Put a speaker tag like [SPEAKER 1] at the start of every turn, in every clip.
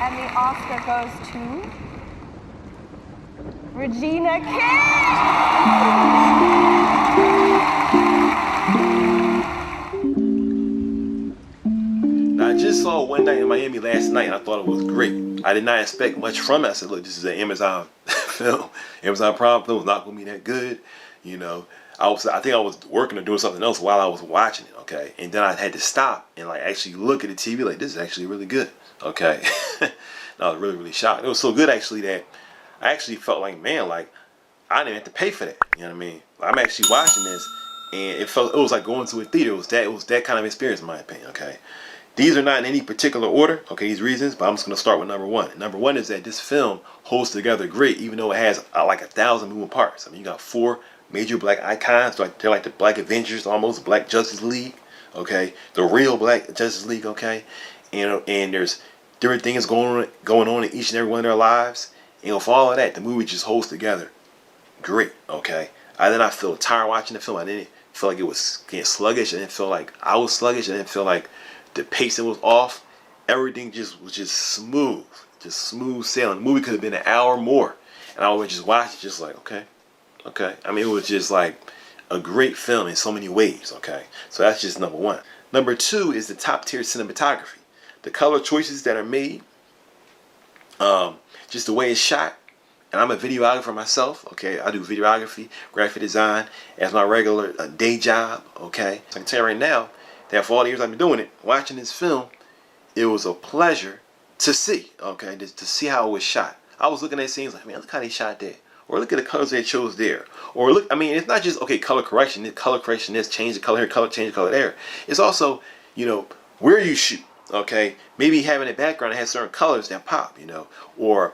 [SPEAKER 1] And the Oscar goes to Regina King!
[SPEAKER 2] Now, I just saw One Night in Miami last night, and I thought it was great. I did not expect much from it. I said, look, this is an Amazon film. Amazon Prime film is not going to be that good. You know, I think I was working or doing something else while I was watching it, okay? And then I had to stop and like actually look at the TV like, this is actually really good, okay? And I was really, really shocked. It was so good actually that I actually felt like, man, like I didn't have to pay for that. You know what I mean? I'm actually watching this and it was like going to a theater. It was that kind of experience in my opinion, okay? These are not in any particular order, okay, these reasons, but I'm just going to start with number one. Number one is that this film holds together great, even though it has like 1,000 moving parts. I mean, you got 4 major black icons, like they're like the Black Avengers, almost Black Justice League, okay, the real Black Justice League, okay, and there's different things going on in each and every one of their lives, and with all of that, the movie just holds together great, okay. I did not feel tired watching the film. I didn't feel like it was getting sluggish. I didn't feel like I was sluggish. I didn't feel like the pacing was off. Everything was just smooth sailing. The movie could have been an hour more, and I would just watch it just like, okay. I mean, it was just like a great film in so many ways, okay. So that's just number one. Number two is the top tier cinematography. The color choices that are made, just the way it's shot. And I'm a videographer myself, okay. I do videography, graphic design as my regular day job, okay. So I can tell you right now that for all the years I've been doing it, watching this film, it was a pleasure to see, okay, to see how it was shot. I was looking at scenes like, man, look how they shot that. Or look at the colors they chose there. Or look, I mean, it's not just, okay, color correction. This, change the color here, change the color there. It's also, you know, where you shoot, okay. Maybe having a background that has certain colors that pop, you know, or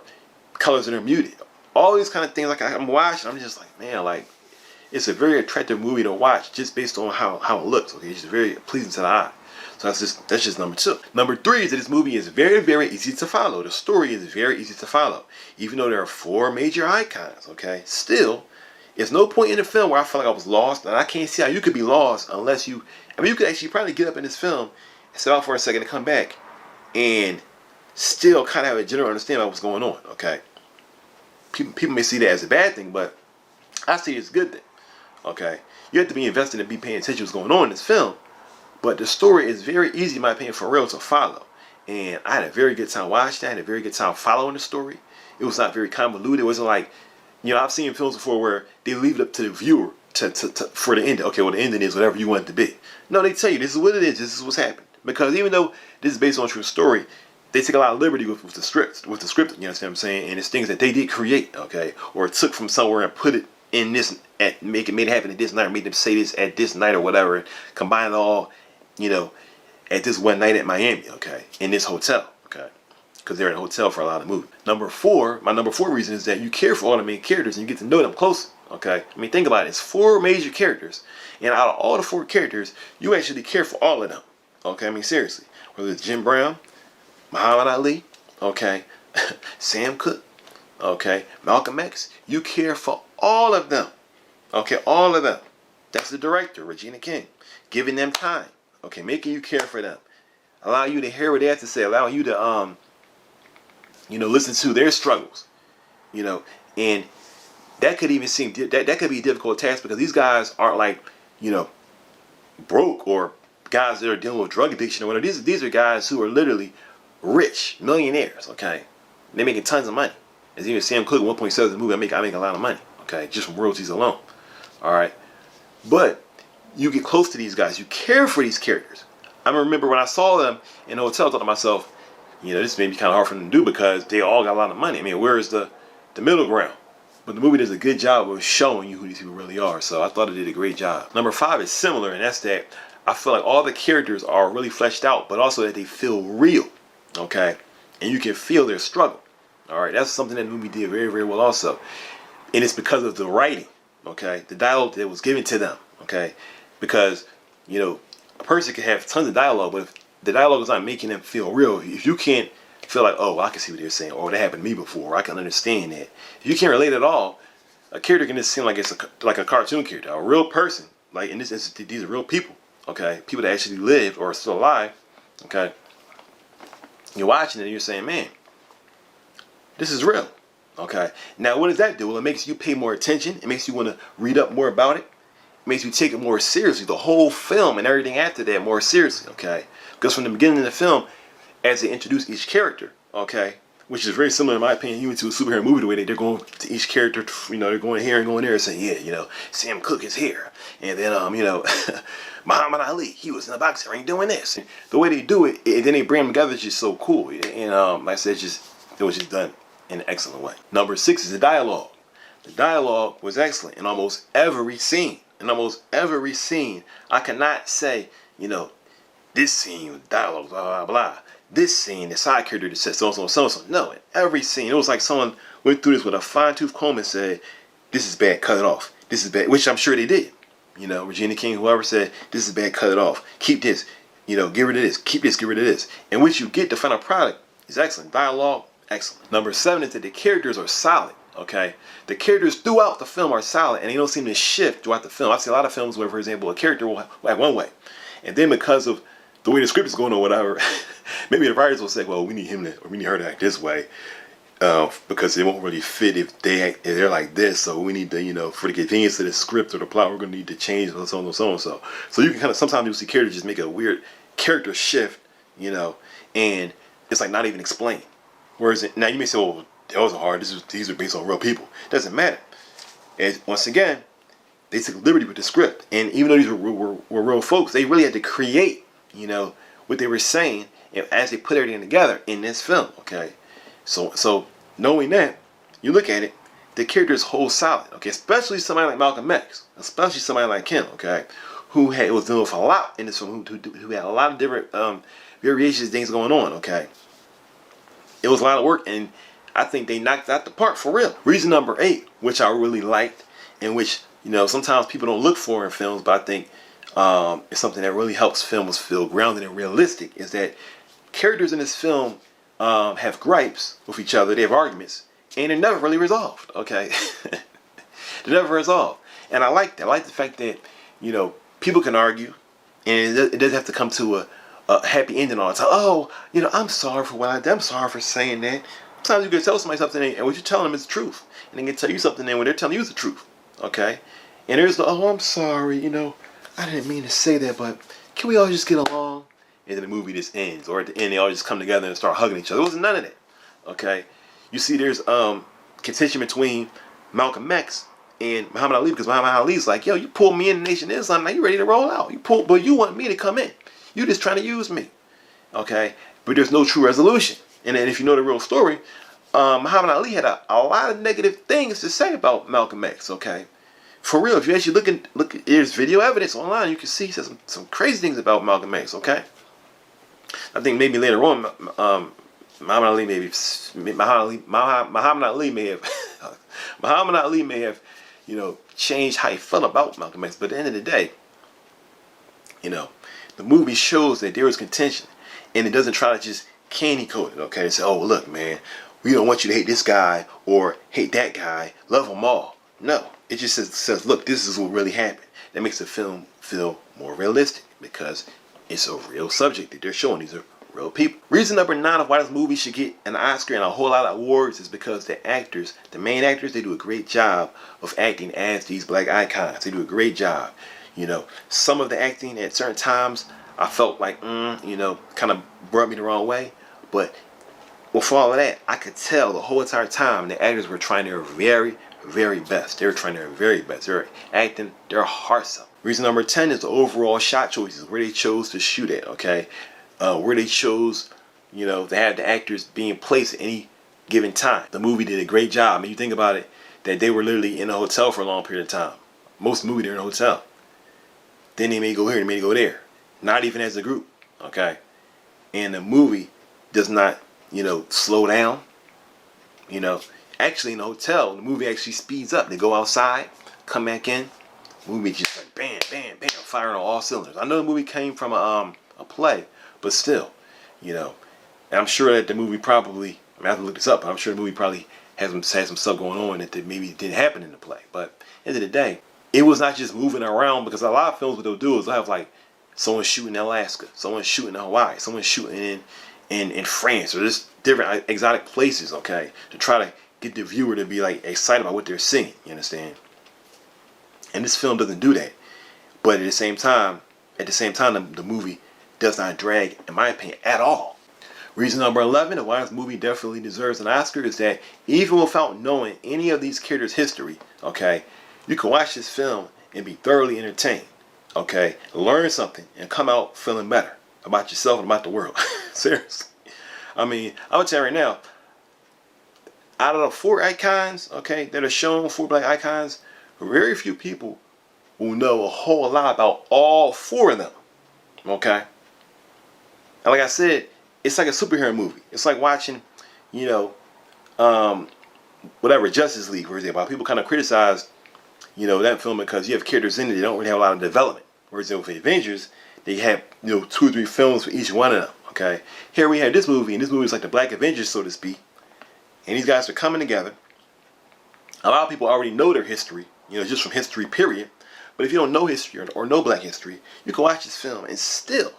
[SPEAKER 2] colors that are muted. All these kind of things, like I'm watching, I'm just like, man, like, it's a very attractive movie to watch just based on how it looks. Okay, it's just very pleasing to the eye. So that's just number two. Number three is that this movie is very, very easy to follow. The story is very easy to follow. Even though there are 4 major icons, okay, still, there's no point in the film where I felt like I was lost. And I can't see how you could be lost unless you, I mean, you could actually probably get up in this film and sit out for a second and come back and still kind of have a general understanding of what's going on, okay. People may see that as a bad thing, but I see it as a good thing. Okay, you have to be invested and be paying attention to what's going on in this film, but the story is very easy, in my opinion, for real to follow. And I had a very good time watching that. I had a very good time following the story. It was not very convoluted. It wasn't like, you know, I've seen films before where they leave it up to the viewer for the ending. Okay, well, the ending is whatever you want it to be. No, they tell you this is what it is. This is what's happened. Because even though this is based on a true story, they take a lot of liberty with the script. You understand what I'm saying? And it's things that they did create, okay, or took from somewhere and put it in this, made it happen at this night, or made them say this at this night or whatever, and combine it all, you know, at this one night at Miami, okay, in this hotel, okay, because they're in a hotel for a lot of the movie. My number four reason is that you care for all the main characters and you get to know them close, okay. I mean, think about it. It's 4 major characters, and out of all the 4 characters, you actually care for all of them, okay. I mean, seriously, whether it's Jim Brown, Muhammad Ali, okay, Sam Cooke, okay, Malcolm X, you care for all of them, okay, all of them. That's the director, Regina King, giving them time, okay, making you care for them, allow you to hear what they have to say, allowing you to, you know, listen to their struggles, you know, and that could even seem, that could be a difficult task because these guys aren't like, you know, broke or guys that are dealing with drug addiction or whatever. These are guys who are literally rich, millionaires, okay? They're making tons of money. As even Sam Cooke, 1.7 the movie, I make a lot of money, okay? Just from royalties alone, all right? But you get close to these guys. You care for these characters. I remember when I saw them in the hotel, I thought to myself, you know, this may be kind of hard for them to do because they all got a lot of money. I mean, where is the middle ground? But the movie does a good job of showing you who these people really are. So I thought it did a great job. Number 5 is similar, and that's that I feel like all the characters are really fleshed out, but also that they feel real, okay? And you can feel their struggle, all right? That's something that the movie did very, very well also. And it's because of the writing, okay? The dialogue that was given to them, okay? Because, you know, a person can have tons of dialogue, but if the dialogue is not making them feel real, if you can't feel like, oh, well, I can see what they're saying, or that happened to me before, or I can understand that. If you can't relate at all, a character can just seem like it's like a cartoon character. A real person, like in this instance, these are real people, okay? People that actually lived or are still alive, okay? You're watching it and you're saying, man, This is real. Okay. Now, what does that do? Well, it makes you pay more attention. It makes you want to read up more about it. It makes you take it more seriously. The whole film and everything after that more seriously. Okay. Because from the beginning of the film, as they introduce each character, okay, which is very similar in my opinion, even to a superhero movie, the way they're going to each character, you know, they're going here and going there and saying, yeah, you know, Sam Cooke is here. And then, you know, Muhammad Ali, he was in the boxing ring doing this. And the way they do it, and then they bring them together, is just so cool. And like I said, it was just done in an excellent way. Number 6 is the dialogue. The dialogue was excellent in almost every scene. In almost every scene, I cannot say, you know, this scene, dialogue, blah, blah, blah. This scene, the side character that said so-and-so, so-and-so. No, in every scene, it was like someone went through this with a fine-tooth comb and said, this is bad, cut it off. This is bad, which I'm sure they did. You know, Regina King, whoever said, this is bad, cut it off. Keep this, you know, get rid of this. Keep this, get rid of this. And what you get, the final product, is excellent. Dialogue, excellent. Number 7 is that the characters are solid, okay? The characters throughout the film are solid, and they don't seem to shift throughout the film. I've seen a lot of films where, for example, a character will act one way. And then because of the way the script is going or whatever, maybe the writers will say, well, we need him to, or we need her to act this way, because it won't really fit if they're like this. So we need to, you know, for the convenience of the script or the plot, we're going to need to change so and so and so. So you can kind of, sometimes you'll see characters just make a weird character shift, you know, and it's like not even explained. Whereas now you may say, well, that wasn't hard. These are based on real people. It doesn't matter. And once again, they took liberty with the script. And even though these were real folks, they really had to create, you know, what they were saying as they put everything together in this film, okay? So knowing that, you look at it, the characters hold solid, okay? Especially somebody like Malcolm X, especially somebody like him, okay? Who was dealing with a lot in this film, who had a lot of different variations of things going on, okay? It was a lot of work, and I think they knocked out the park for real. Reason number 8, which I really liked, and which, you know, sometimes people don't look for in films, but I think it's something that really helps films feel grounded and realistic, is that characters in this film have gripes with each other, they have arguments, and they're never really resolved, okay? They're never resolved. And I like that. I like the fact that, you know, people can argue, and it doesn't have to come to a happy ending all the time. Oh, you know, I'm sorry for what I did. I'm sorry for saying that. Sometimes you can tell somebody something, and what you're telling them is the truth. And they can tell you something, and when they're telling you the truth, okay? And there's the, oh, I'm sorry, you know, I didn't mean to say that, but can we all just get along? And then the movie just ends, or at the end they all just come together and start hugging each other. There wasn't none of that, okay? You see, there's contention between Malcolm X and Muhammad Ali, because Muhammad Ali's like, yo, you pulled me in the Nation of Islam, now you ready to roll out. But you want me to come in. You just trying to use me, okay? But there's no true resolution. And then if you know the real story, Muhammad Ali had a lot of negative things to say about Malcolm X, okay? For real, if you actually look, there's video evidence online, you can see he says some crazy things about Malcolm X, okay? I think maybe later on, Muhammad Ali may have, you know, changed how he felt about Malcolm X. But at the end of the day, you know, the movie shows that there is contention, and it doesn't try to just candy coat it, okay? And say, oh, look, man, we don't want you to hate this guy or hate that guy. Love them all. No, it just says, look, this is what really happened. That makes the film feel more realistic because it's a real subject that they're showing. These are real people. Reason number 9 of why this movie should get an Oscar and a whole lot of awards is because the actors, the main actors, they do a great job of acting as these black icons. They do a great job. You know, some of the acting at certain times I felt like, you know, kind of brought me the wrong way. But with all of that, I could tell the whole entire time the actors were trying their very, very best. They were trying their very best. They were acting their hearts out. Reason number 10 is the overall shot choices, where they chose to shoot at, okay? Where they chose, you know, to have the actors being placed at any given time. The movie did a great job. I mean, you think about it, that they were literally in a hotel for a long period of time. Most of the movie, they're in a hotel. Then they may go here, they may go there. Not even as a group, okay? And the movie does not, you know, slow down. You know, actually in the hotel, the movie actually speeds up. They go outside, come back in. The movie just like bam, bam, bam, firing on all cylinders. I know the movie came from a play, but still, you know. And I'm sure that the movie probably, I have to look this up, but I'm sure the movie probably has some stuff going on that maybe didn't happen in the play. But at the end of the day, it was not just moving around, because a lot of films, what they'll do is they'll have like someone shooting in Alaska, someone shooting in Hawaii, someone shooting in France or just different exotic places, okay, to try to get the viewer to be like excited about what they're seeing. You understand? And this film doesn't do that. But at the same time, the movie does not drag, in my opinion, at all. Reason number 11 of why this movie definitely deserves an Oscar is that even without knowing any of these characters' history, okay, you can watch this film and be thoroughly entertained, okay, learn something and come out feeling better about yourself and about the world. Seriously. I mean, I would tell you right now, out of the 4 icons, okay, that are shown, 4 black icons, very few people will know a whole lot about all 4 of them, okay? And like I said, it's like a superhero movie. It's like watching, you know, whatever, Justice League, for example. People kind of criticize, you know, that film because you have characters in it that don't really have a lot of development. Whereas with the Avengers, they have, you know, 2 or 3 films for each one of them, okay? Here we have this movie, and this movie is like the Black Avengers, so to speak. And these guys are coming together. A lot of people already know their history, you know, just from history, period. But if you don't know history or know black history, you can watch this film and still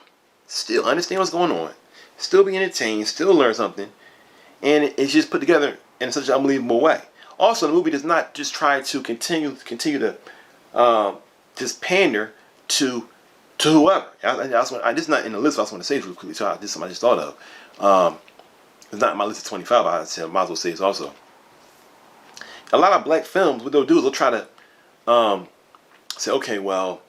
[SPEAKER 2] understand what's going on, still be entertained, still learn something, and it's just put together in such an unbelievable way. Also, the movie does not just try to continue to just pander to whoever. This is not in the list. I just want to say this real quickly. So this is something I just thought of. It's not in my list of 25. I said, might as well say this also. A lot of black films, what they'll do is they'll try to say, okay, well,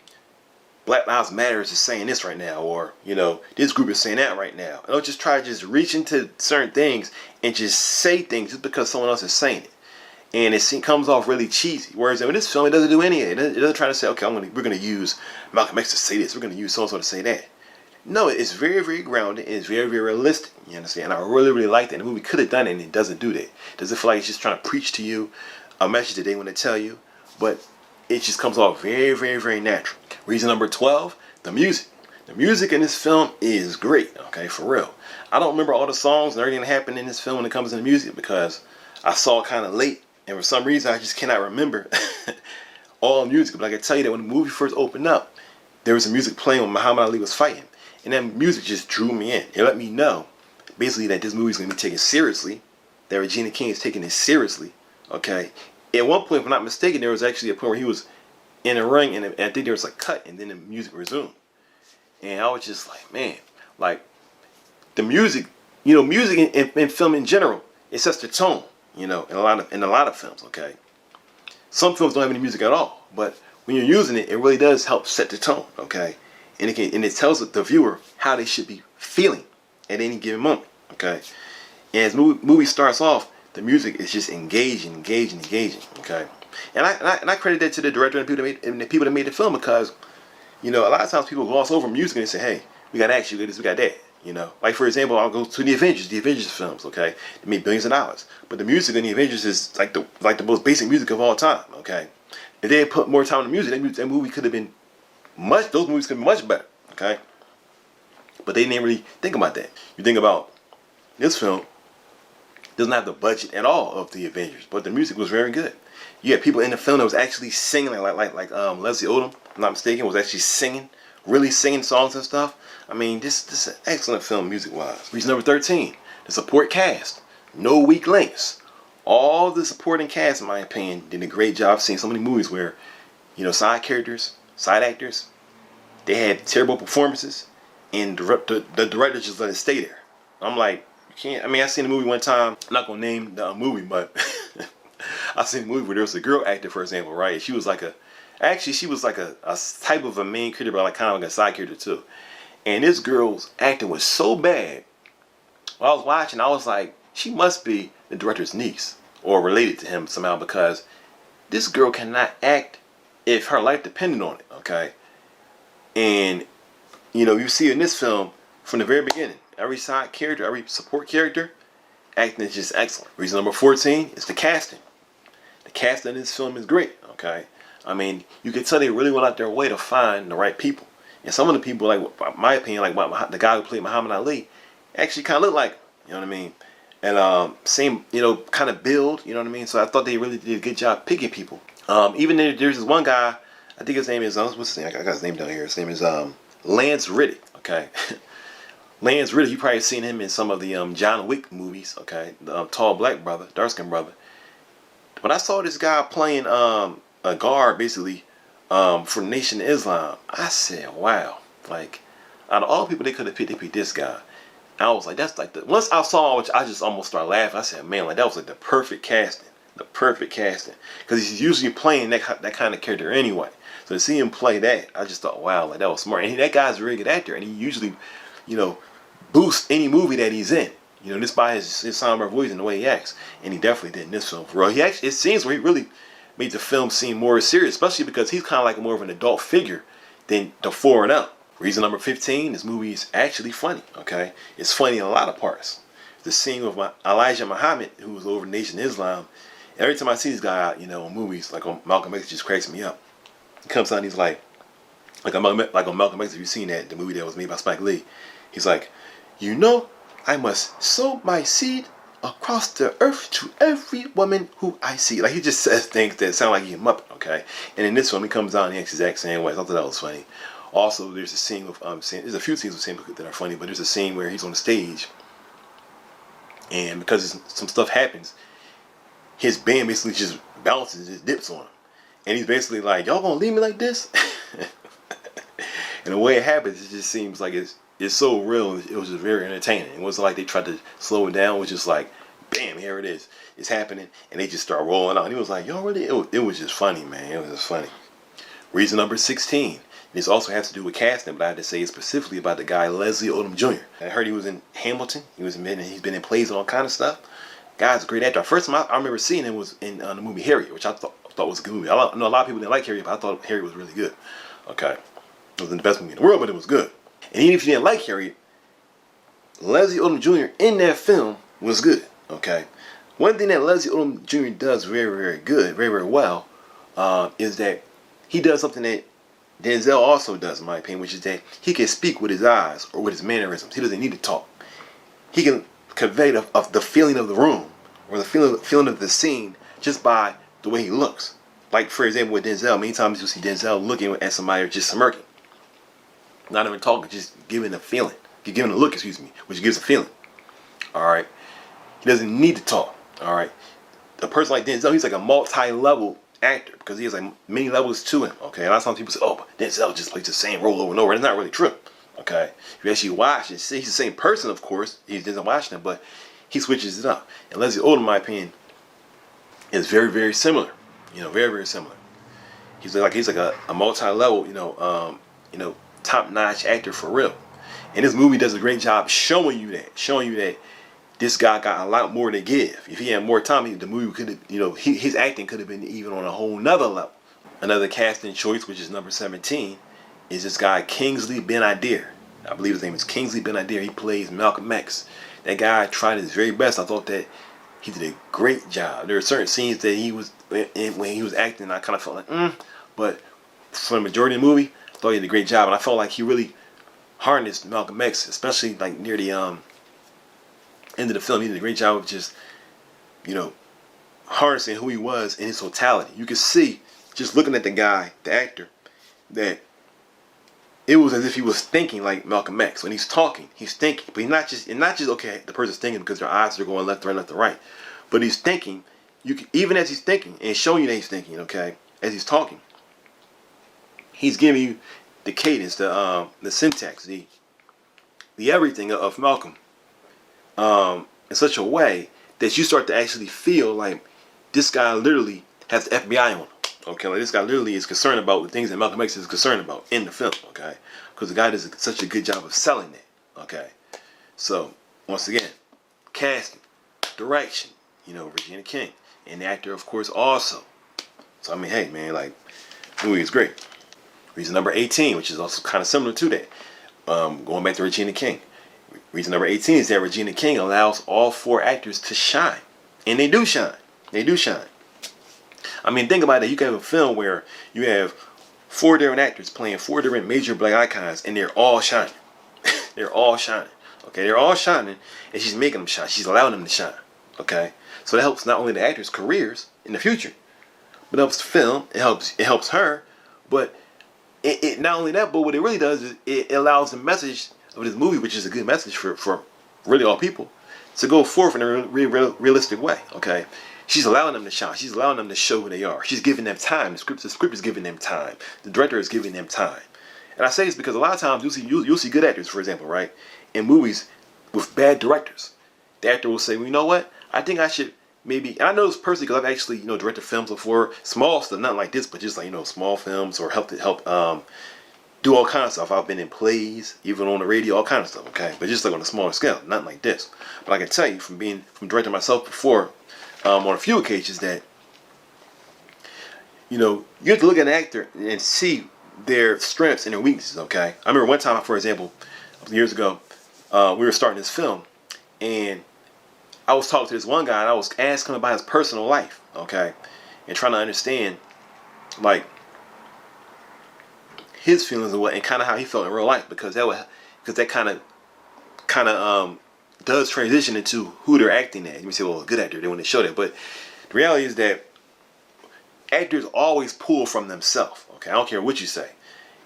[SPEAKER 2] Black Lives Matter is just saying this right now, or, you know, this group is saying that right now. And they'll just try to just reach into certain things and just say things just because someone else is saying it. And it comes off really cheesy. Whereas in this film, it doesn't do any of it. It doesn't try to say, okay, we're going to use Malcolm X to say this. We're going to use so-and-so to say that. No, it's very, very grounded. It's very, very realistic. You understand? And I really, really like that. The movie could have done it, and it doesn't do that. It doesn't feel like it's just trying to preach to you a message that they want to tell you. But it just comes off very, very, very natural. Reason number 12, the music. The music in this film is great, okay, for real. I don't remember all the songs and everything that happened in this film when it comes to the music because I saw it kind of late. And for some reason, I just cannot remember all the music. But I can tell you that when the movie first opened up, there was some music playing when Muhammad Ali was fighting. And that music just drew me in. It let me know, basically, that this movie is going to be taken seriously, that Regina King is taking it seriously, okay? At one point, if I'm not mistaken, there was actually a point where he was in a ring, and I think there was a cut, and then the music resumed. And I was just like, man, like, the music, you know, music in film in general, it sets the tone, you know, in a lot of films, okay? Some films don't have any music at all, but when you're using it, it really does help set the tone, okay? And it tells the viewer how they should be feeling at any given moment, okay? And as the movie starts off, the music is just engaging, okay? And I credit that to the director and the people that made the film because, you know, a lot of times people gloss over music and they say, hey, we got action, we got this, we got that, you know? Like, for example, I'll go to the Avengers films, okay? They made billions of dollars. But the music in the Avengers is like the most basic music of all time, okay? If they had put more time in the music, that movie could have been those movies could be much better, okay? But they didn't really think about that. You think about this film, doesn't have the budget at all of the Avengers, but the music was very good. You had people in the film that was actually singing, like Leslie Odom, if I'm not mistaken, was actually singing, really singing songs and stuff. I mean, this is an excellent film music-wise. Reason number 13, the support cast. No weak links. All the supporting cast, in my opinion, did a great job. Seeing so many movies where, you know, side characters, side actors, they had terrible performances, and the director just let it stay there. I'm like, you can't. I mean, I seen a movie one time. I'm not gonna name the movie, but I seen a movie where there was a girl actor, for example, right? She was like a type of a main character, but like kind of like a side character too. And this girl's acting was so bad. While I was watching, I was like, she must be the director's niece or related to him somehow because this girl cannot act if her life depended on it, okay? And, you know, you see in this film from the very beginning, every side character, every support character, acting is just excellent. Reason number 14 is the casting. The casting in this film is great, okay? I mean, you can tell they really went out their way to find the right people. And some of the people, like, in my opinion, like the guy who played Muhammad Ali, actually kind of looked like him, you know what I mean? And same, you know, kind of build, you know what I mean? So I thought they really did a good job picking people. Even there's this one guy, I think his name is, what's his name? I got his name down here. His name is Lance Riddick, okay? Lance Riddick, you probably seen him in some of the John Wick movies, okay? The tall black brother, dark-skinned brother. When I saw this guy playing a guard, basically, for Nation of Islam, I said, wow. Like, out of all people they could have picked, they picked this guy. I was like, that's like the, once I saw him, I just almost started laughing. I said, man, like that was like the perfect casting. The perfect casting. Because he's usually playing that kind of character anyway. So to see him play that, I just thought, wow, like that was smart. And that guy's a really good actor. And he usually, you know, boosts any movie that he's in. You know, just by his somber voice and the way he acts. And he definitely did in this film. For real. He actually, it seems where he really made the film seem more serious. Especially because he's kind of like more of an adult figure than the 4 and up. Reason number 15, this movie is actually funny, okay? It's funny in a lot of parts. The scene with Elijah Muhammad, who was over Nation of Islam, every time I see this guy, you know, in movies, like on Malcolm X, it just cracks me up. He comes out and he's like on Malcolm X, if you've seen that, the movie that was made by Spike Lee, he's like, you know, I must sow my seed across the earth to every woman who I see. Like, he just says things that sound like he's a Muppet, okay? And in this one, he comes out and he acts the exact same way. I thought that was funny. Also, there's a scene with there's a few scenes with Sam Cooke that are funny, but there's a scene where he's on the stage, and because some stuff happens, his band basically just bounces, just dips on him, and he's basically like, "Y'all gonna leave me like this?" And the way it happens, it just seems like it's so real. It was just very entertaining. It wasn't like they tried to slow it down. It was just like, bam, here it is. It's happening, and they just start rolling out. And he was like, "Y'all really?" It was just funny, man. It was just funny. Reason number 16. This also has to do with casting, but I had to say specifically about the guy Leslie Odom Jr. I heard he was in Hamilton. He's been in plays and all kind of stuff. Guy's a great actor. First time I remember seeing him was in the movie Harriet, which I thought was a good movie. I know a lot of people didn't like Harriet, but I thought Harriet was really good. Okay, it wasn't the best movie in the world, but it was good. And even if you didn't like Harriet, Leslie Odom Jr. in that film was good. Okay, one thing that Leslie Odom Jr. does very, very good, very, very well, is that he does something that Denzel also does, in my opinion, which is that he can speak with his eyes or with his mannerisms. He doesn't need to talk. He can convey the feeling of the room or the feeling of the scene just by the way he looks. Like, for example, with Denzel, many times you'll see Denzel looking at somebody or just smirking. Not even talking, just giving a feeling. Giving a look, which gives a feeling. Alright? He doesn't need to talk. Alright? A person like Denzel, he's like a multi-level actor because he has like many levels to him. Okay, a lot of times people say, "Oh, Denzel just plays the same role over and over." And it's not really true. Okay, if you actually watch and see, he's the same person, of course. He doesn't watch them, but he switches it up. And Leslie Odom, in my opinion, is very, very similar. You know, very, very similar. He's like a multi-level, top-notch actor for real. And this movie does a great job showing you that this guy got a lot more to give. If he had more time, the movie could have, his acting could have been even on a whole nother level. Another casting choice, which is number 17, is this guy Kingsley Ben-Adir. I believe his name is Kingsley Ben-Adir. He plays Malcolm X. That guy tried his very best. I thought that he did a great job. There are certain scenes that he was in, when he was acting, I kind of felt like, but for the majority of the movie, I thought he did a great job, and I felt like he really harnessed Malcolm X, especially like near the end of the film. He did a great job of just, harnessing who he was in his totality. You could see, just looking at the guy, the actor, that it was as if he was thinking like Malcolm X. When he's talking, he's thinking, but he's not just okay, the person's thinking because their eyes are going left to right, left to right, but he's thinking. Even as he's thinking and showing you that he's thinking, okay, as he's talking, he's giving you the cadence, the syntax, the everything of Malcolm, in such a way that you start to actually feel like this guy literally has the FBI on him. Okay, like this guy literally is concerned about the things that Malcolm X is concerned about in the film. Okay, because the guy does such a good job of selling that. Okay, so once again, casting, direction, Regina King, and the actor, of course, also. So I mean, hey man, like, the movie is great. Reason number 18, which is also kind of similar to that, going back to Regina King. Reason number 18 is that Regina King allows all 4 actors to shine, and they do shine. They do shine. I mean, think about it. You can have a film where you have 4 different actors playing 4 different major black icons, and they're all shining. They're all shining. Okay, they're all shining, and she's making them shine. She's allowing them to shine. Okay, so that helps not only the actors' careers in the future, but it helps the film. It helps her. But it not only that, but what it really does is it allows the message of this movie, which is a good message for really all people, to go forth in a realistic way. Okay, she's allowing them to shine. She's allowing them to show who they are. She's giving them time. The script is giving them time. The director is giving them time. And I say this because a lot of times you'll see good actors, for example, right, in movies with bad directors. The actor will say, well, you know what? I think I should maybe. And I know this personally because I've actually directed films before, small stuff, not like this, but just like small films, or help do all kinds of stuff. I've been in plays, even on the radio, all kinds of stuff. Okay, but just like on a smaller scale, not like this. But I can tell you from directing myself before, on a few occasions, that you have to look at an actor and see their strengths and their weaknesses. Okay, I remember one time, for example, years ago, we were starting this film, and I was talking to this one guy, and I was asking him about his personal life. Okay, and trying to understand like his feelings and kind of how he felt in real life, because that kind of does transition into who they're acting at. You may say, well, a good actor, they want to show that, but the reality is that actors always pull from themselves. Okay, I don't care what you say,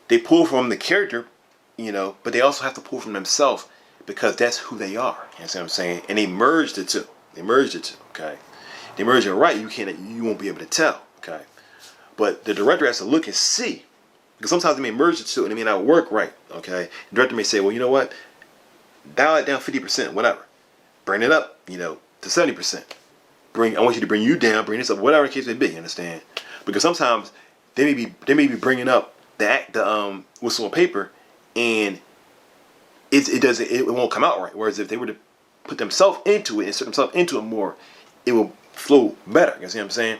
[SPEAKER 2] they pull from the character, but they also have to pull from themselves because that's who they are. You know what I'm saying? And they merge the two. Okay, they merge it right. You won't be able to tell. Okay, but the director has to look and see. Because sometimes they may merge the two and it may not work right. Okay, the director may say, well, you know what? Dial it down 50%, whatever. Bring it up, to 70%. I want you to bring you down, bring this up, whatever the case may be. You understand? Because sometimes they may be bringing up the what's on paper, and it won't come out right. Whereas if they were to put themselves into it, insert themselves into it more, it will flow better. You see what I'm saying?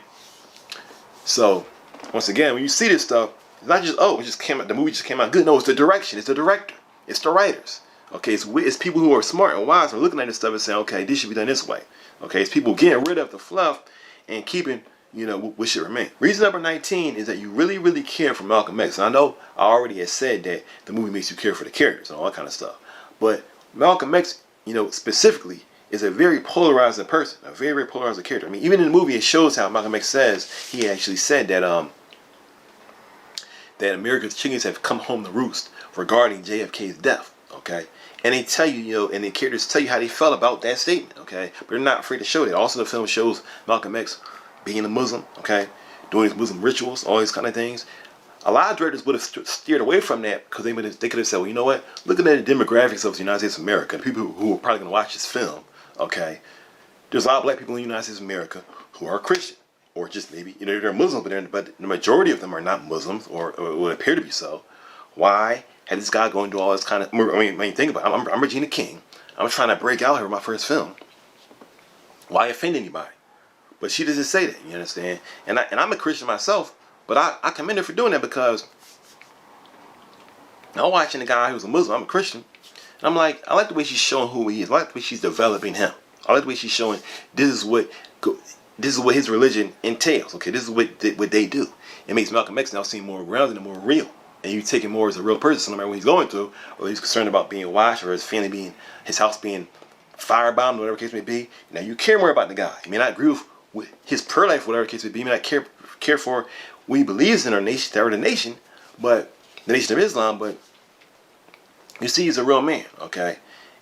[SPEAKER 2] So once again, when you see this stuff, it's not just the movie just came out good. No, it's the direction, it's the director, it's the writers. Okay, it's people who are smart and wise and looking at this stuff and saying, okay, this should be done this way. Okay, it's people getting rid of the fluff and keeping, what should remain. Reason number 19 is that you really, really care for Malcolm X. And I know I already had said that the movie makes you care for the characters and all that kind of stuff. But Malcolm X, specifically, is a very polarizing person, a very, very polarizing character. I mean, even in the movie, it shows how Malcolm X says, he actually said that that America's chickens have come home to roost regarding JFK's death. Okay, and they tell you, and the characters tell you how they felt about that statement. Okay, but they're not afraid to show that. Also, the film shows Malcolm X being a Muslim. Okay, doing his Muslim rituals, all these kind of things. A lot of directors would have steered away from that because they could have said, well, you know what? Looking at the demographics of the United States of America, the people who are probably going to watch this film. Okay, there's a lot of black people in the United States of America who are Christian. Or just maybe, they're Muslims, but the majority of them are not Muslims, or would appear to be so. Why had this guy going to do all this kind of, think about it. I'm Regina King. I'm trying to break out here with my first film. Why offend anybody? But she doesn't say that, you understand? And I'm a Christian myself, but I commend her for doing that, because I'm watching a guy who's a Muslim, I'm a Christian, and I'm like, I like the way she's showing who he is. I like the way she's developing him. I like the way she's showing this is what his religion entails. Okay, this is what they do. It makes Malcolm X now seem more grounded and more real. And you take him more as a real person, so no matter what he's going through, or he's concerned about being watched, or his family his house being firebombed, whatever the case may be. Now you care more about the guy. You may not agree with his prayer life, whatever the case may be. You may not care for what he believes in, our nation, or the nation, but the Nation of Islam. But you see, he's a real man. Okay,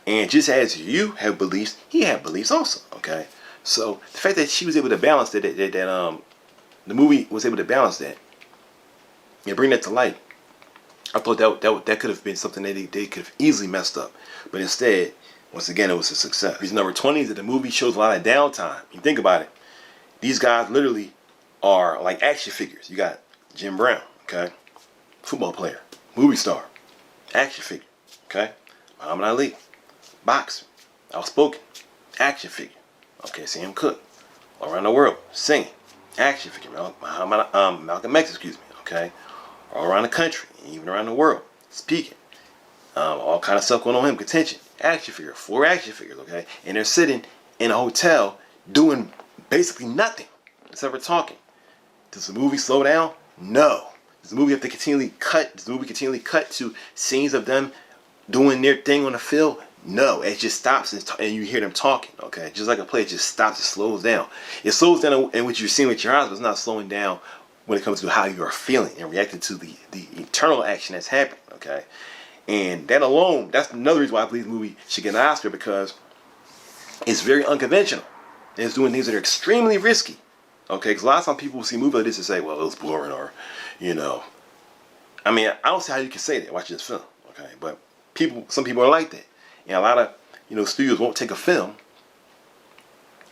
[SPEAKER 2] and just as you have beliefs, he had beliefs also. Okay. So the fact that she was able to balance that the movie was able to balance that and bring that to light, I thought that could have been something that they could have easily messed up. But instead, once again, it was a success. Reason number 20 is that the movie shows a lot of downtime. You think about it. These guys literally are like action figures. You got Jim Brown, okay? Football player, movie star, action figure, okay? Muhammad Ali, boxer, outspoken, action figure. Okay, Sam Cooke, all around the world, singing, action figure, Malcolm X, excuse me, okay, all around the country, even around the world, speaking, all kind of stuff going on with him, contention, action figure, 4 action figures, okay, and they're sitting in a hotel doing basically nothing except for talking. Does the movie slow down? No. Does the movie have to continually cut? Does the movie continually cut to scenes of them doing their thing on the field? No, it just stops and you hear them talking, okay? Just like a play, it just stops, it slows down. It slows down in what you're seeing with your eyes, but it's not slowing down when it comes to how you are feeling and reacting to the eternal action that's happening, okay? And that alone, that's another reason why I believe the movie should get an Oscar, because it's very unconventional. And it's doing things that are extremely risky. Okay, because a lot of times people will see movies like this and say, well, it was boring, or, you know. I mean, I don't see how you can say that watching this film. Okay, but some people are like that. And a lot of, studios won't take a film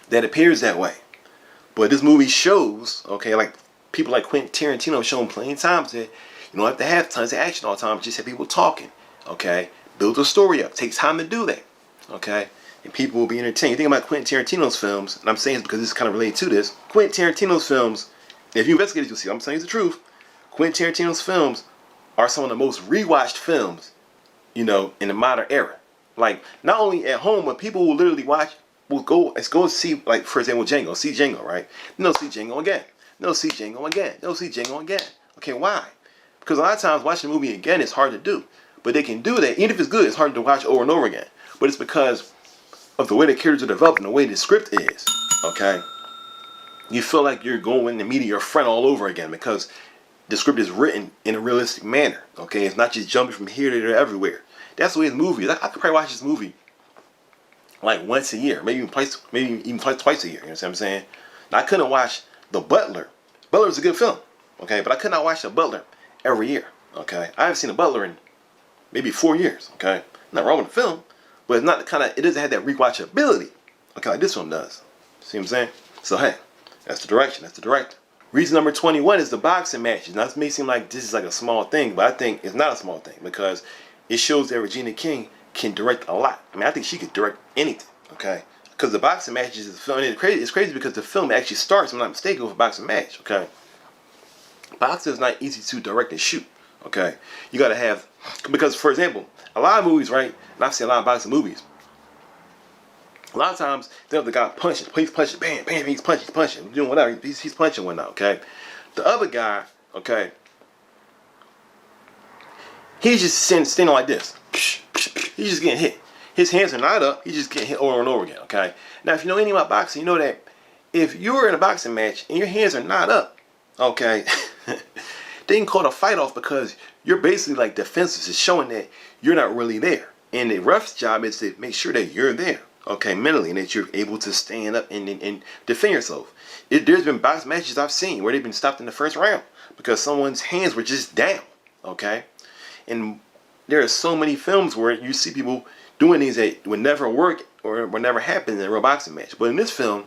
[SPEAKER 2] that appears that way. But this movie shows, okay, like people like Quentin Tarantino have shown plenty of times that you don't have to have tons of action all the time. Just have people talking, okay? Build a story up. Take time to do that, okay? And people will be entertained. You think about Quentin Tarantino's films, and I'm saying this because this is kind of related to this. Quentin Tarantino's films, if you investigate it, you'll see I'm saying the truth. Quentin Tarantino's films are some of the most rewatched films, in the modern era. Like, not only at home, but people will literally let's go see, like, for example, Django. See Django, right? Then they'll see Django again. They'll see Django again. They'll see Django again. Okay, why? Because a lot of times watching a movie again is hard to do. But they can do that. Even if it's good, it's hard to watch over and over again. But it's because of the way the characters are developed and the way the script is. Okay? You feel like you're going to meet your friend all over again because the script is written in a realistic manner. Okay? It's not just jumping from here to there everywhere. That's the way the movie is. I could probably watch this movie like once a year, maybe even twice a year. You know what I'm saying? Now, I couldn't watch The Butler. Butler is a good film, okay, but I could not watch The Butler every year. Okay, I haven't seen The Butler in maybe 4 years. Okay, not wrong with the film, but it's not the kind of, it doesn't have that rewatchability, okay, like this one does. See what I'm saying? So hey, that's the direction. That's the director. Reason number 21 is the boxing matches. Now, this may seem like this is like a small thing, but I think it's not a small thing because it shows that Regina King can direct a lot. I mean, I think she could direct anything, okay? Because the boxing matches is film. It's crazy because the film actually starts, if I'm not mistaken, with a boxing match, okay? Boxing is not easy to direct and shoot, okay? You got to have, because, for example, a lot of movies, right? And I've seen a lot of boxing movies. A lot of times, they'll have the guy punching. He's punching, bam, bam, he's punching, doing whatever. He's punching whatnot, okay? The other guy, okay, he's just standing like this. He's just getting hit. His hands are not up. He's just getting hit over and over again, okay? Now, if you know anything about boxing, you know that if you're in a boxing match and your hands are not up, okay, they can call the fight off because you're basically like defensive. It's showing that you're not really there. And the ref's job is to make sure that you're there, okay, mentally, and that you're able to stand up and defend yourself. There's been boxing matches I've seen where they've been stopped in the first round because someone's hands were just down, okay? And there are so many films where you see people doing things that would never work or would never happen in a real boxing match. But in this film,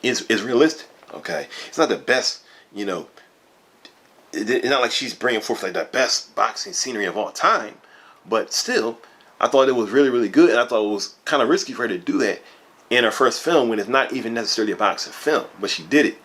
[SPEAKER 2] it's realistic, okay? It's not the best, it's not like she's bringing forth like the best boxing scenery of all time. But still, I thought it was really, really good. And I thought it was kind of risky for her to do that in her first film when it's not even necessarily a boxing film. But she did it.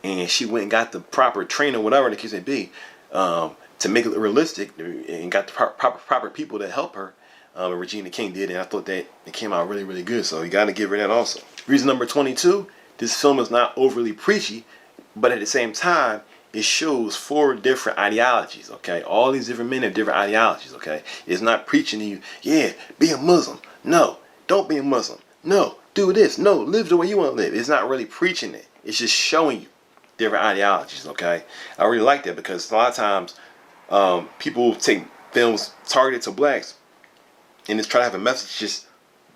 [SPEAKER 2] And she went and got the proper trainer, whatever the case may be, to make it realistic, and got the proper people to help her. Regina King did, and I thought that it came out really, really good. So you got to give her that also. Reason number 22, this film is not overly preachy, but at the same time, it shows 4 different ideologies, okay? All these different men have different ideologies, okay? It's not preaching to you, yeah, be a Muslim. No, don't be a Muslim. No, do this. No, live the way you want to live. It's not really preaching it. It's just showing you different ideologies, okay? I really like that because a lot of times, people take films targeted to blacks and just try to have a message just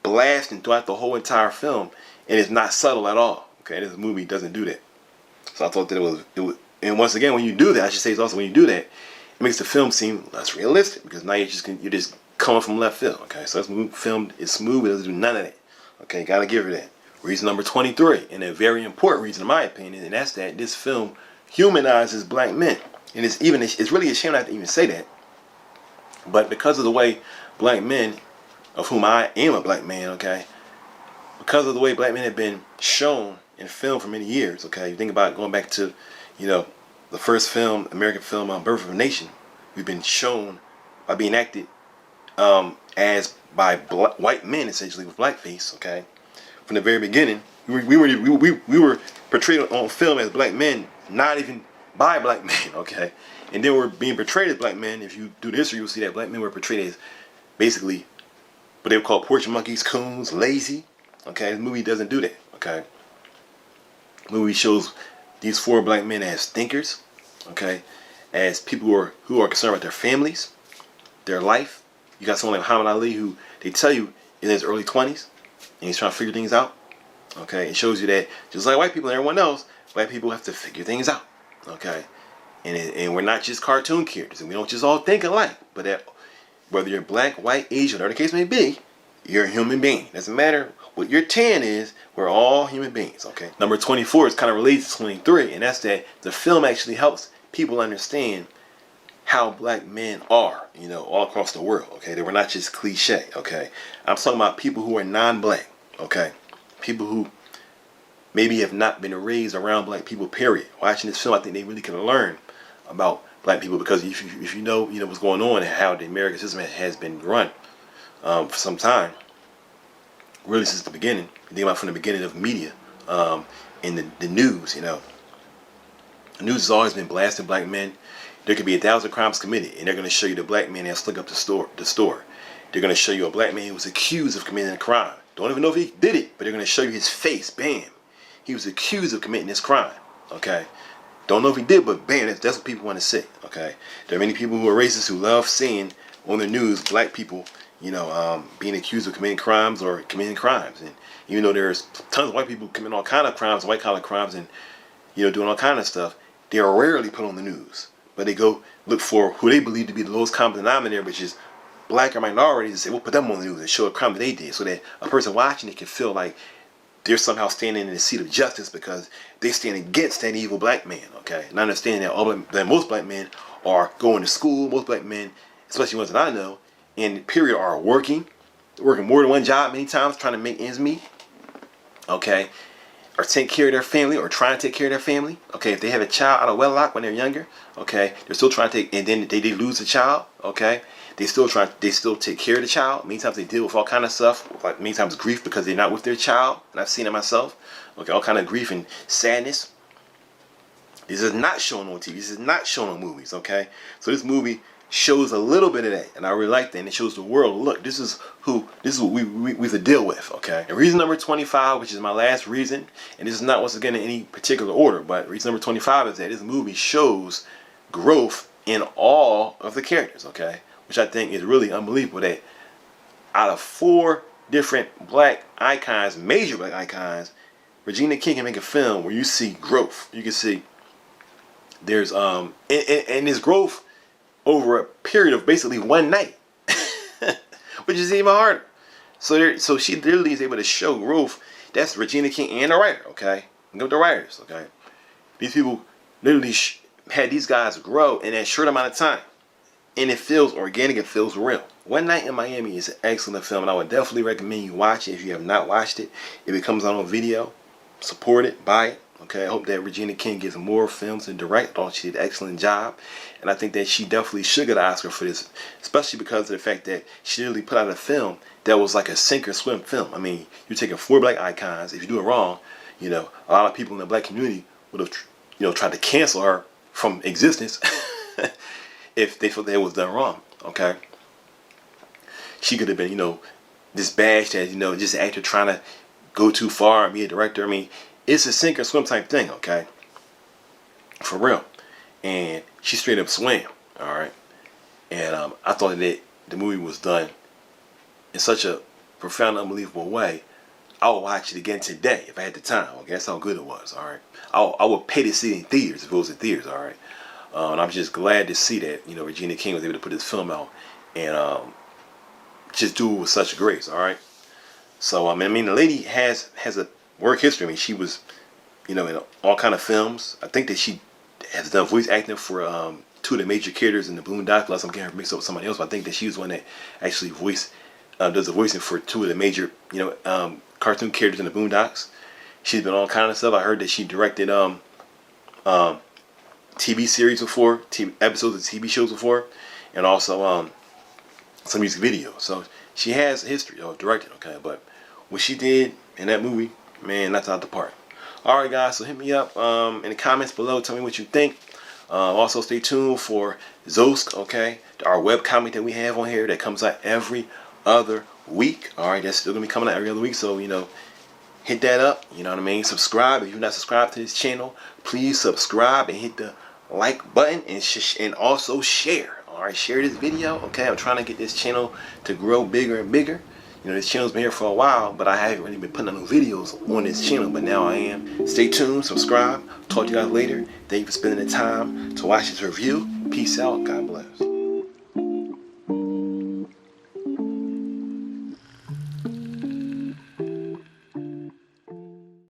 [SPEAKER 2] blasting throughout the whole entire film, and it's not subtle at all. Okay, this movie doesn't do that. So I thought that it was, and once again, when you do that, I should say it's also when you do that, it makes the film seem less realistic because now you're just coming from left field. Okay, so this film is smooth, it doesn't do none of that. Okay, gotta give her that. Reason number 23, and a very important reason in my opinion, and that's that this film humanizes black men. And it's really a shame I have to even say that. But because of the way black men, of whom I am a black man, okay, because of the way black men have been shown in film for many years, okay, you think about going back to, the first film, American film, Birth of a Nation, we've been shown by being acted as by white men, essentially, with blackface, okay, from the very beginning. We were portrayed on film as black men, not even by black men, okay? And then we're being portrayed as black men. If you do the history, you'll see that black men were portrayed as basically what they would call porch monkeys, coons, lazy, okay? The movie doesn't do that, okay? The movie shows these 4 black men as thinkers, okay? As people who are concerned about their families, their life. You got someone like Muhammad Ali who they tell you in his early 20s and he's trying to figure things out. Okay, it shows you that just like white people and everyone else, black people have to figure things out. Okay, and we're not just cartoon characters, and we don't just all think alike. But that whether you're black, white, Asian, whatever the case may be, you're a human being. Doesn't matter what your tan is. We're all human beings. Okay. Number 24 is kind of related to 23, and that's that the film actually helps people understand how black men are, you know, all across the world. Okay, they were not just cliche. Okay, I'm talking about people who are non-black. Okay, people who maybe have not been raised around black people. Period. Watching this film, I think they really can learn about black people, because if you know what's going on and how the American system has been run for some time, really since the beginning. You think about from the beginning of media, in the news. You know, the news has always been blasting black men. There could be 1,000 crimes committed, and they're going to show you the black man that slick up the store. They're going to show you a black man who was accused of committing a crime. Don't even know if he did it, but they're going to show you his face. Bam, he was accused of committing this crime. Okay. Don't know if he did, but bam, that's what people want to see. Okay, there are many people who are racist who love seeing on the news black people, you know, being accused of committing crimes or committing crimes. And even though there's tons of white people committing all kind of crimes, white collar crimes, and you know, doing all kind of stuff, they are rarely put on the news. But they go look for who they believe to be the lowest common denominator, which is black or minorities, and say, we'll put them on the news and show a crime that they did, so that a person watching it can feel like they're somehow standing in the seat of justice because they stand against that evil black man. Okay, and I understand that most black men are going to school. Most black men, especially ones that I know, in period, are working more than one job many times, trying to make ends meet. Okay, or take care of their family, or trying to take care of their family. Okay, if they have a child out of wedlock when they're younger, okay, they're still trying to take, and then they lose the child. Okay, they still take care of the child. Many times they deal with all kind of stuff, like many times grief because they're not with their child, and I've seen it myself. Okay, all kind of grief and sadness. This is not shown on TV. This is not shown on movies. Okay, so this movie shows a little bit of that, and I really like that. And it shows the world, look, this is what we have to deal with. Okay, and reason number 25, which is my last reason, and this is not once again in any particular order, but reason number 25 is that this movie shows growth in all of the characters. Okay, which I think is really unbelievable, that out of 4 different black icons, major black icons, Regina King can make a film where you see growth. You can see there's and this growth over a period of basically one night, which is even harder. So she literally is able to show growth. That's Regina King and the writer. Okay, look at the writers. Okay, these people literally had these guys grow in that short amount of time, and it feels organic. It feels real. One Night in Miami is an excellent film, and I would definitely recommend you watch it if you have not watched it. If it comes out on video, support it, buy it. Okay, I hope that Regina King gets more films to direct. I thought she did an excellent job, and I think that she definitely should get an Oscar for this, especially because of the fact that she literally put out a film that was like a sink or swim film. I mean, you're taking 4 black icons. If you do it wrong, you know, a lot of people in the black community would have, you know, tried to cancel her from existence if they felt that it was done wrong. Okay, she could have been, you know, dispatched as, you know, just an actor trying to go too far and be a director. I mean, it's a sink or swim type thing, okay? For real. And she straight up swam, all right? And I thought that the movie was done in such a profound, unbelievable way. I would watch it again today if I had the time. Okay, that's how good it was, all right? I would pay to see it in theaters if it was in theaters, all right? And I'm just glad to see that, you know, Regina King was able to put this film out and just do it with such grace, all right? So, I mean, the lady has a work history. I mean, she was, you know, in all kind of films. I think that she has done voice acting for 2 of the major characters in the Boondocks. Unless I'm getting her mixed up with somebody else, but I think that she was one that actually does the voicing for 2 of the major, you know, cartoon characters in the Boondocks. She's been on all kind of stuff. I heard that she directed TV series before, episodes of TV shows before, and also some music videos. So she has a history of directing. Okay, but what she did in that movie, man, that's out the park. Alright guys, so hit me up in the comments below. Tell me what you think. Also stay tuned for Zosk, okay? Our webcomic that we have on here that comes out every other week. Alright, that's still going to be coming out every other week. So, you know, hit that up. You know what I mean? Subscribe. If you're not subscribed to this channel, please subscribe and hit the like button and also share. Alright, share this video. Okay, I'm trying to get this channel to grow bigger and bigger. You know, this channel's been here for a while, but I haven't really been putting out no videos on this channel, but now I am. Stay tuned, subscribe. Talk to you guys later. Thank you for spending the time to watch this review. Peace out. God bless.